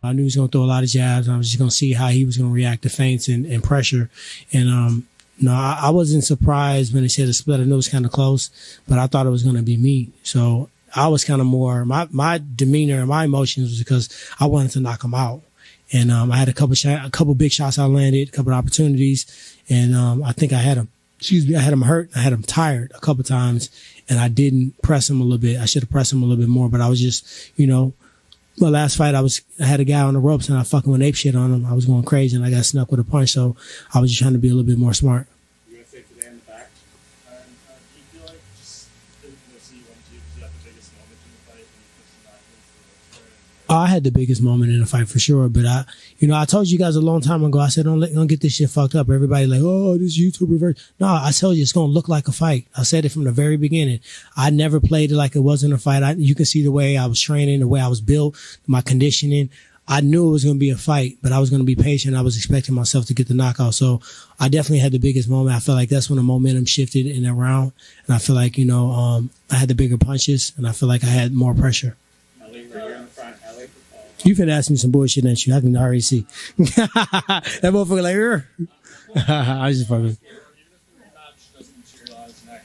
I knew he was going to throw a lot of jabs. I was just going to see how he was going to react to feints and pressure. And no, I wasn't surprised when they said a split. I knew it was kind of close, but I thought it was going to be me. So I was kind of more, my demeanor and my emotions was because I wanted to knock him out. And I had a couple big shots I landed, a couple of opportunities. And I think I had him hurt. I had him tired a couple times, and I didn't press him a little bit. I should have pressed him a little bit more, but I was just, my last fight, I had a guy on the ropes and I fucking went ape shit on him. I was going crazy and I got snuck with a punch. So I was just trying to be a little bit more smart. You want to say today in the back? Do you feel like just in the C1, you have the biggest moment in the fight when you push the back against the I had the biggest moment in the fight for sure, but I told you guys a long time ago, I said, don't get this shit fucked up. Everybody like, oh, this YouTube reverse. No, I told you it's going to look like a fight. I said it from the very beginning. I never played it like it wasn't a fight. You can see the way I was training, the way I was built, my conditioning. I knew it was going to be a fight, but I was going to be patient. I was expecting myself to get the knockout. So I definitely had the biggest moment. I feel like that's when the momentum shifted in that round. And I feel like, I had the bigger punches and I feel like I had more pressure. You finna ask me some bullshit, ain't you? I can already see. That motherfucker like, I was just fucking.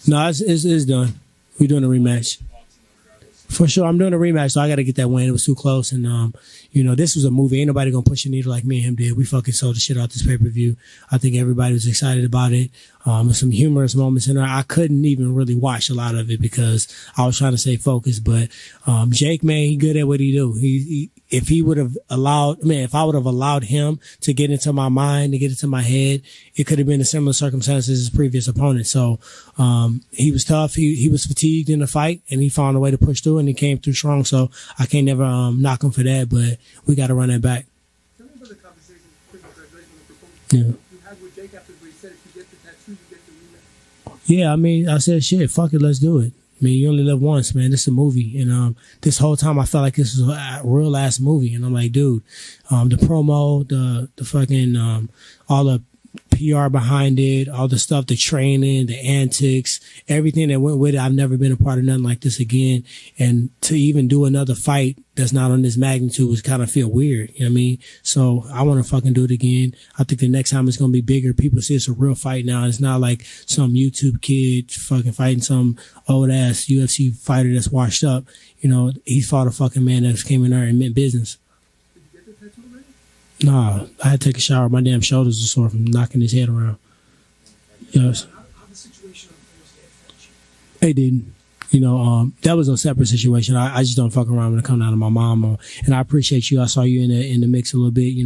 No, it's done. We're doing a rematch. For sure, I'm doing a rematch, so I got to get that win. It was too close, and this was a movie. Ain't nobody gonna push a needle like me and him did. We fucking sold the shit out this pay-per-view. I think everybody was excited about it. There's some humorous moments in there. I couldn't even really watch a lot of it because I was trying to stay focused. But Jake, man, he good at what he do. If I would have allowed him to get into my mind, to get into my head, it could have been a similar circumstances as his previous opponent. So, he was tough. He was fatigued in the fight and he found a way to push through and he came through strong. So I can't never, knock him for that, but we got to run that back. Tell me about the conversation, quick congratulations on the proposal. Yeah. You had with Jake after he said if you get the tattoo, you get the rematch. Yeah, I said, shit, fuck it, let's do it. You only live once, man. This is a movie. And this whole time I felt like this was a real ass movie. And I'm like, dude, the promo, the fucking, all the PR behind it, all the stuff, the training, the antics, everything that went with it. I've never been a part of nothing like this again. And to even do another fight that's not on this magnitude was kind of feel weird. You know what I mean? So I want to fucking do it again. I think the next time it's going to be bigger. People see it's a real fight now. It's not like some YouTube kid fucking fighting some old ass UFC fighter that's washed up. He fought a fucking man that came in there and meant business. Did you get the tattoo already? Nah, I had to take a shower. My damn shoulders are sore from knocking his head around. Yes. How the situation affect you? It didn't. That was a separate situation. I just don't fuck around when it comes down to my mom. And I appreciate you. I saw you in the mix a little bit.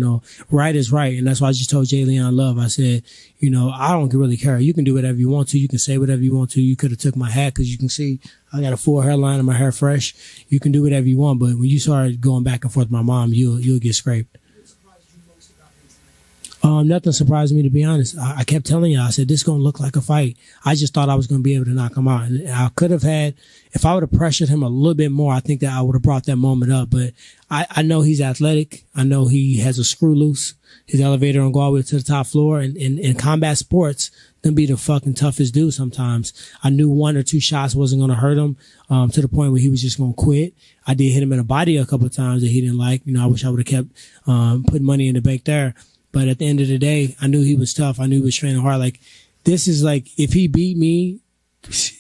Right is right. And that's why I just told Jay Leon Love, I said, I don't really care. You can do whatever you want to. You can say whatever you want to. You could have took my hat because you can see I got a full hairline and my hair fresh. You can do whatever you want. But when you start going back and forth with my mom, you'll get scraped. Nothing surprised me, to be honest. I kept telling you, I said, this is going to look like a fight. I just thought I was going to be able to knock him out. And I could have if I would have pressured him a little bit more, I think that I would have brought that moment up. But I know he's athletic. I know he has a screw loose. His elevator don't go all the way to the top floor. And in combat sports, them be the fucking toughest dude sometimes. I knew 1 or 2 shots wasn't going to hurt him, to the point where he was just going to quit. I did hit him in the body a couple of times that he didn't like. I wish I would have kept, putting money in the bank there. But at the end of the day, I knew he was tough. I knew he was training hard. Like, this is like, if he beat me,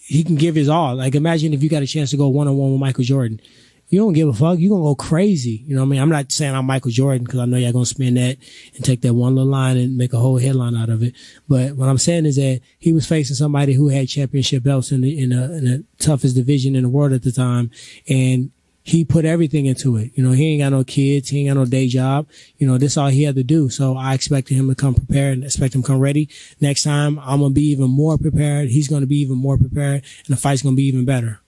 he can give his all. Like, imagine if you got a chance to go one-on-one with Michael Jordan. You don't give a fuck. You're going to go crazy. You know what I mean? I'm not saying I'm Michael Jordan because I know y'all going to spin that and take that one little line and make a whole headline out of it. But what I'm saying is that he was facing somebody who had championship belts in the toughest division in the world at the time. And he put everything into it. He ain't got no kids. He ain't got no day job. This all he had to do. So I expected him to come prepared and expect him to come ready. Next time, I'm going to be even more prepared. He's going to be even more prepared and the fight's going to be even better.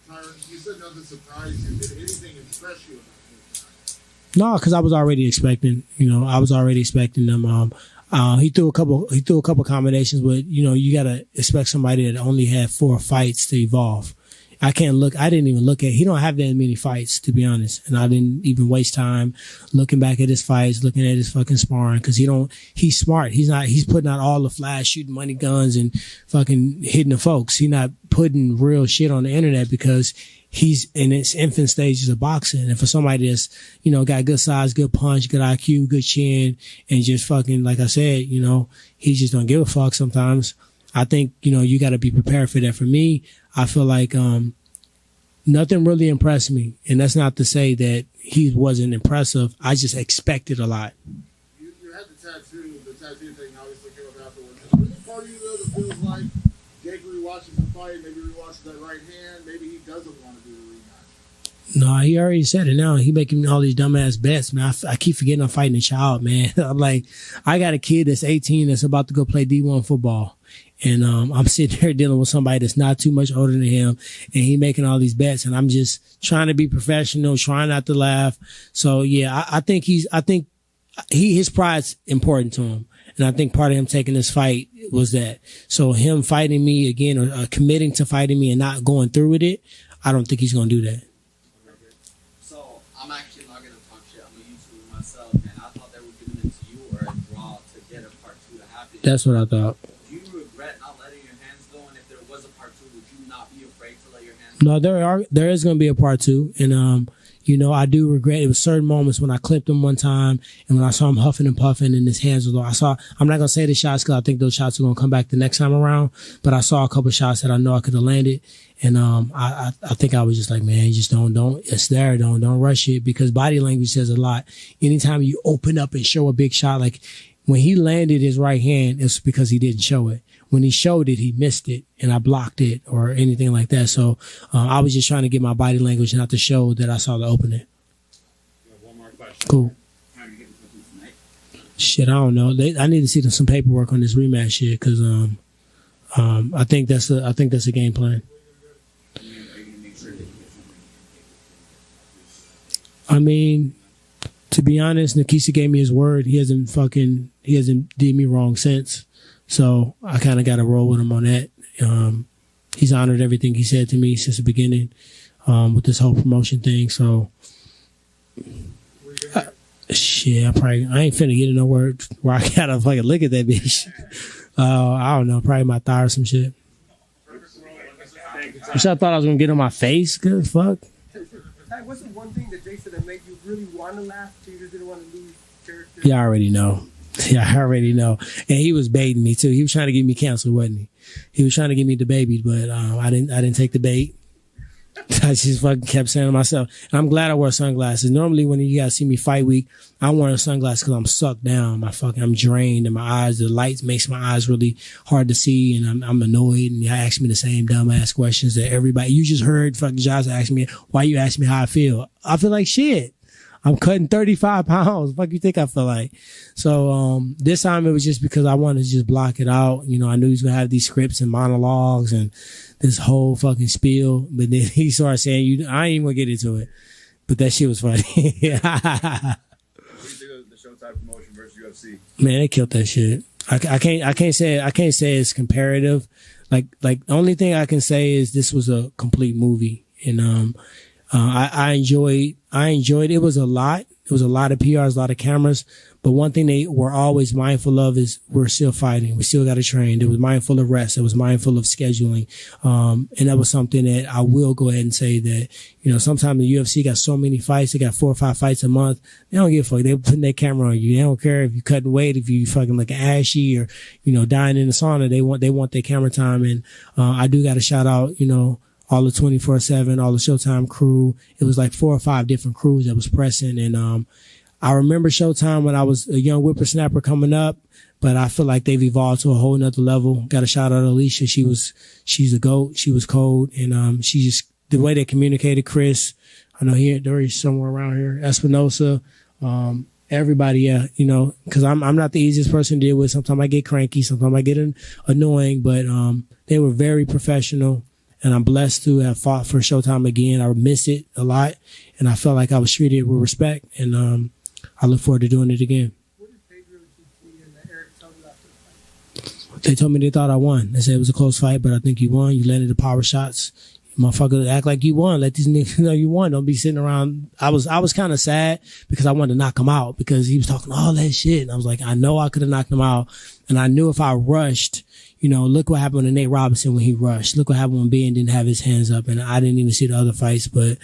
You said nothing surprised you. Did anything impress you about this? No, because I was already expecting, them. He threw a couple combinations, but you got to expect somebody that only had 4 fights to evolve. I didn't even look at, he don't have that many fights, to be honest. And I didn't even waste time looking back at his fights, looking at his fucking sparring, cause he's smart. He's putting out all the flash, shooting money guns and fucking hitting the folks. He's not putting real shit on the internet because he's in its infant stages of boxing. And for somebody that's, you know, got good size, good punch, good IQ, good chin, and just fucking, like I said, you know, he just don't give a fuck sometimes. I think, you know, you got to be prepared for that. For me, I feel like nothing really impressed me. And that's not to say that he wasn't impressive. I just expected a lot. You had the tattoo thing obviously came up afterwards. Is there any part of you though that feels like Jake rewatches the fight, maybe rewatches that right hand, maybe he doesn't want to do the rematch? No, he already said it now. He making all these dumbass bets, man. I keep forgetting I'm fighting a child, man. I'm like, I got a kid that's 18 that's about to go play D1 football. And I'm sitting there dealing with somebody that's not too much older than him, and he making all these bets, and I'm just trying to be professional, trying not to laugh. So yeah, I think his pride's important to him, and I think part of him taking this fight was that. So him fighting me again, or committing to fighting me and not going through with it, I don't think he's gonna do that. So I'm actually not gonna talk shit. I'm a YouTuber myself, and I thought they were giving it to you or a draw to get a part 2 to happen. That's what I thought. Do you regret not letting your hands go? And if there was a part 2, would you not be afraid to let your hands go? No, there is going to be a part 2. And, you know, I do regret it was certain moments when I clipped him one time and when I saw him huffing and puffing and his hands were low. I'm not going to say the shots because I think those shots are going to come back the next time around, but I saw a couple of shots that I know I could have landed. And, I think I was just like, man, just don't, it's there. Don't rush it, because body language says a lot. Anytime you open up and show a big shot, like when he landed his right hand, it's because he didn't show it. When he showed it, he missed it, and I blocked it or anything like that. So I was just trying to get my body language not to show that I saw the opening. One more question. Cool. How are you getting something tonight? Shit, I don't know. I need to see some paperwork on this rematch shit, because I think that's a game plan. Are you gonna make sure that you get something? I mean, to be honest, Nikisa gave me his word. He hasn't did me wrong since. So I kind of got to roll with him on that. He's honored everything he said to me since the beginning, with this whole promotion thing. So, shit, I ain't finna get in no word where I gotta fucking look at that bitch. I don't know, probably my thigh or some shit. Which I thought I was gonna get on my face. Good fuck. That wasn't one thing that Jake said that made you really want to laugh, so you just didn't want to lose character. Yeah, I already know. Yeah, I already know. And he was baiting me too. He was trying to get me canceled, wasn't he? He was trying to get me debated, but I didn't take the bait. I just fucking kept saying to myself. And I'm glad I wear sunglasses. Normally when you guys see me fight week, I'm wearing sunglasses because I'm sucked down. I'm drained, and my eyes, the light makes my eyes really hard to see, and I'm annoyed. And you ask me the same dumbass questions that everybody. You just heard fucking Josh ask me, why you ask me how I feel? I feel like shit. I'm cutting 35 pounds. Fuck you think I feel like? So, this time it was just because I wanted to just block it out. You know, I knew he was going to have these scripts and monologues and this whole fucking spiel. But then he started saying, I ain't even going to get into it. But that shit was funny. What do you think of the Showtime promotion versus UFC? Man, they killed that shit. I can't say it's comparative. Like the only thing I can say is this was a complete movie. And, I enjoyed it. It was a lot. It was a lot of PRs, a lot of cameras. But one thing they were always mindful of is we're still fighting. We still got to train. It was mindful of rest. It was mindful of scheduling. And that was something that I will go ahead and say that, you know, sometimes the UFC got so many fights. They got 4 or 5 fights a month. They don't give a fuck. They're putting their camera on you. They don't care if you cutting weight, if you fucking looking ashy or, you know, dying in the sauna. They want their camera time. And, I do got to shout out, you know, all the 24/7, all the Showtime crew. It was like 4 or 5 different crews that was pressing. And, I remember Showtime when I was a young whippersnapper coming up, but I feel like they've evolved to a whole nother level. Got a shout out to Alicia. She's a GOAT. She was cold. And, she just, the way they communicated, Chris, I know there is somewhere around here, Espinosa, everybody. Yeah, you know, cause I'm not the easiest person to deal with. Sometimes I get cranky. Sometimes I get annoying, but, they were very professional. And I'm blessed to have fought for Showtime again. I miss it a lot. And I felt like I was treated with respect. And, I look forward to doing it again. What did Pedro and Eric tell you after the fight? They told me they thought I won. They said it was a close fight, but I think you won. You landed the power shots. Motherfucker, act like you won. Let these niggas know you won. Don't be sitting around. I was kind of sad because I wanted to knock him out because he was talking all that shit. And I was like, I know I could have knocked him out. And I knew if I rushed, look what happened to Nate Robinson when he rushed. Look what happened when Ben didn't have his hands up. And I didn't even see the other fights, but,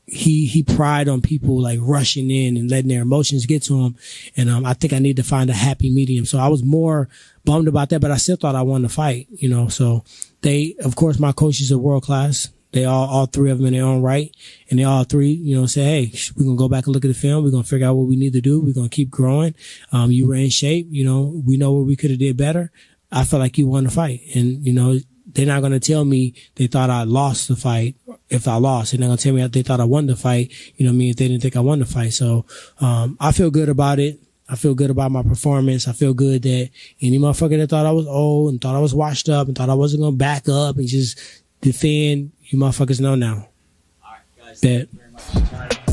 he pried on people like rushing in and letting their emotions get to him. And, I think I need to find a happy medium. So I was more bummed about that, but I still thought I won the fight, so of course, my coaches are world class. They all three of them in their own right. And they all three, say, hey, we're going to go back and look at the film. We're going to figure out what we need to do. We're going to keep growing. You were in shape. We know what we could have did better. I feel like you won the fight. And, they're not going to tell me they thought I lost the fight if I lost. They're not going to tell me they thought I won the fight, if they didn't think I won the fight. So, I feel good about it. I feel good about my performance. I feel good that any motherfucker that thought I was old and thought I was washed up and thought I wasn't going to back up and just defend, you motherfuckers know now. All right, guys. Bet. Thank you very much.